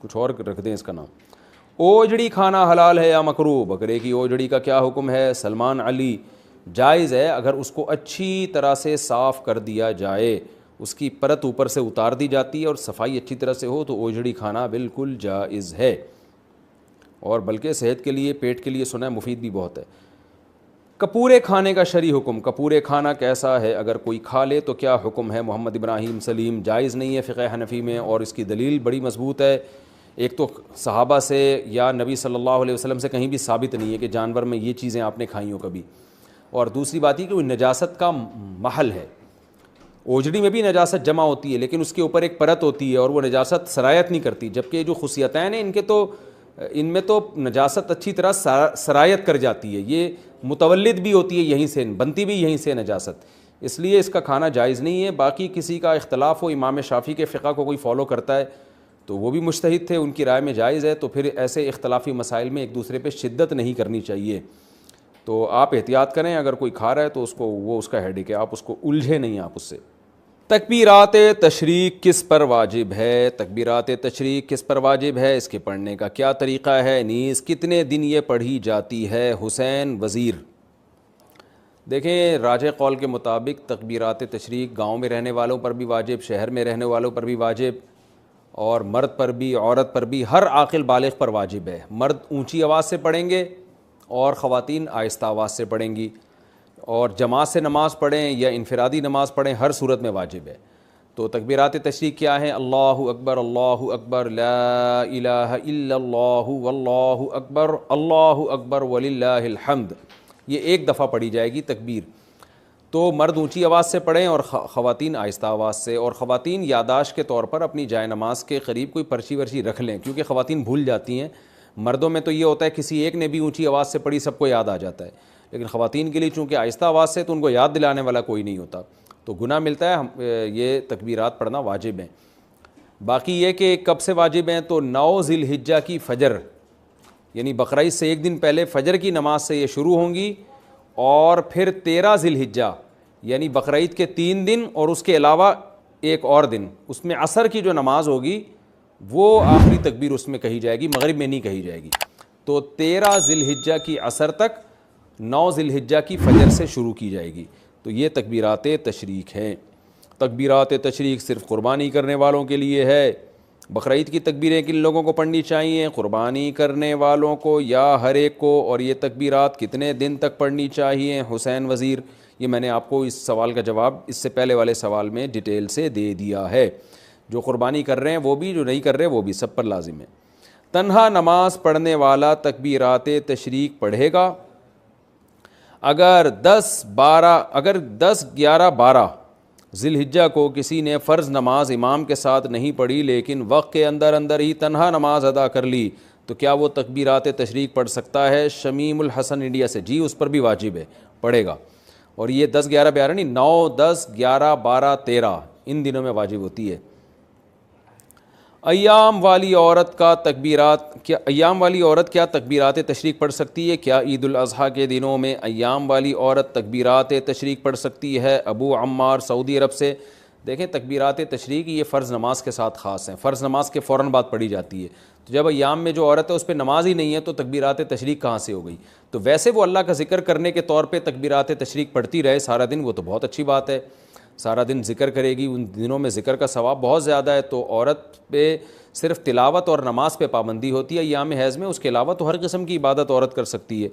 کچھ اور رکھ دیں اس کا نام. اوجڑی کھانا حلال ہے یا مکروہ؟ بکرے کی اوجڑی کا کیا حکم ہے؟ سلمان علی: جائز ہے اگر اس کو اچھی طرح سے صاف کر دیا جائے, اس کی پرت اوپر سے اتار دی جاتی ہے اور صفائی اچھی طرح سے ہو تو اوجڑی کھانا بالکل جائز ہے, اور بلکہ صحت کے لیے, پیٹ کے لیے سنا ہے مفید بھی بہت ہے. کپورے کھانے کا شرعی حکم: کپورے کھانا کیسا ہے؟ اگر کوئی کھا لے تو کیا حکم ہے؟ محمد ابراہیم سلیم: جائز نہیں ہے فقہ حنفی میں, اور اس کی دلیل بڑی مضبوط ہے. ایک تو صحابہ سے یا نبی صلی اللہ علیہ وسلم سے کہیں بھی ثابت نہیں ہے کہ جانور میں یہ چیزیں آپ نے کھائی ہوں کبھی, اور دوسری بات یہ کہ وہ نجاست کا محل ہے. اوجڑی میں بھی نجاست جمع ہوتی ہے لیکن اس کے اوپر ایک پرت ہوتی ہے اور وہ نجاست سرایت نہیں کرتی, جبکہ جو خصیتین ہیں ان میں تو نجاست اچھی طرح سرایت کر جاتی ہے. یہ متولد بھی ہوتی ہے یہیں سے, بنتی بھی یہیں سے نجاست, اس لیے اس کا کھانا جائز نہیں ہے. باقی کسی کا اختلاف ہو, امام شافعی کے فقہ کو کوئی فالو کرتا ہے تو وہ بھی مجتہد تھے, ان کی رائے میں جائز ہے, تو پھر ایسے اختلافی مسائل میں ایک دوسرے پہ شدت نہیں کرنی چاہیے. تو آپ احتیاط کریں, اگر کوئی کھا رہا ہے تو اس کا ہیڈیک ہے, آپ اس کو الجھے نہیں آپ اس سے. تکبیرات تشریق کس پر واجب ہے؟ تکبیرات تشریق کس پر واجب ہے, اس کے پڑھنے کا کیا طریقہ ہے, نیز کتنے دن یہ پڑھی جاتی ہے؟ حسین وزیر: دیکھیں راجح قول کے مطابق تکبیرات تشریق گاؤں میں رہنے والوں پر بھی واجب, شہر میں رہنے والوں پر بھی واجب, اور مرد پر بھی عورت پر بھی, ہر عاقل بالغ پر واجب ہے. مرد اونچی آواز سے پڑھیں گے اور خواتین آہستہ آواز سے پڑھیں گی, اور جماعت سے نماز پڑھیں یا انفرادی نماز پڑھیں, ہر صورت میں واجب ہے. تو تکبیرات تشریق کیا ہیں؟ اللہ اکبر, لا الہ الا اللہ, واللہ اکبر وللہ الحمد, یہ ایک دفعہ پڑھی جائے گی تکبیر. تو مرد اونچی آواز سے پڑھیں اور خواتین آہستہ آواز سے, اور خواتین یادداشت کے طور پر اپنی جائے نماز کے قریب کوئی پرچی ورچی رکھ لیں, کیونکہ خواتین بھول جاتی ہیں. مردوں میں تو یہ ہوتا ہے کسی ایک نے بھی اونچی آواز سے پڑھی سب کو یاد آ جاتا ہے, لیکن خواتین کے لیے چونکہ آہستہ آواز سے تو ان کو یاد دلانے والا کوئی نہیں ہوتا, تو گناہ ملتا ہے. یہ تکبیرات پڑھنا واجب ہیں. باقی یہ کہ کب سے واجب ہیں, تو 9 ذی الحجہ کی فجر, یعنی بقرعید سے ایک دن پہلے فجر کی نماز سے یہ شروع ہوں گی, اور پھر 13 ذی الحجہ یعنی بقرعید کے 3 دن اور اس کے علاوہ ایک اور دن, اس میں عصر کی جو نماز ہوگی وہ آخری تکبیر اس میں کہی جائے گی, مغرب میں نہیں کہی جائے گی. تو 13 ذی الحجہ کی عصر تک 9 ذی الحجہ کی فجر سے شروع کی جائے گی. تو یہ تکبیرات تشریق ہیں. تکبیرات تشریق صرف قربانی کرنے والوں کے لیے ہے. بقرعید کی تکبیریں کن لوگوں کو پڑھنی چاہیے؟ قربانی کرنے والوں کو یا ہر ایک کو؟ اور یہ تکبیرات کتنے دن تک پڑھنی چاہیے؟ حسین وزیر: یہ میں نے آپ کو اس سوال کا جواب اس سے پہلے والے سوال میں ڈیٹیل سے دے دیا ہے. جو قربانی کر رہے ہیں وہ بھی, جو نہیں کر رہے وہ بھی, سب پر لازم ہے. تنہا نماز پڑھنے والا تکبیرات تشریق پڑھے گا اگر 10 11 12 ذی الحجہ کو کسی نے فرض نماز امام کے ساتھ نہیں پڑھی لیکن وقت کے اندر ہی تنہا نماز ادا کر لی, تو کیا وہ تکبیرات تشریق پڑھ سکتا ہے؟ شمیم الحسن انڈیا سے: جی اس پر بھی واجب ہے, پڑھے گا. اور یہ 10 11 12 نہیں, 9 10 11 12 13 ان دنوں میں واجب ہوتی ہے. ایام والی عورت کیا تکبیرات تشریق پڑھ سکتی ہے؟ کیا عید الاضحیٰ کے دنوں میں ایام والی عورت تکبیرات تشریق پڑھ سکتی ہے؟ ابو عمار سعودی عرب سے: دیکھیں تکبیرات تشریق یہ فرض نماز کے ساتھ خاص ہیں, فرض نماز کے فوراً بعد پڑھی جاتی ہے. تو جب ایام میں جو عورت ہے اس پہ نماز ہی نہیں ہے تو تکبیرات تشریق کہاں سے ہو گئی؟ تو ویسے وہ اللہ کا ذکر کرنے کے طور پہ تکبیرات تشریق پڑھتی رہے سارا دن, وہ تو بہت اچھی بات ہے. سارا دن ذکر کرے گی, ان دنوں میں ذکر کا ثواب بہت زیادہ ہے. تو عورت پہ صرف تلاوت اور نماز پہ پابندی ہوتی ہے ایام حیض میں, اس کے علاوہ تو ہر قسم کی عبادت عورت کر سکتی ہے.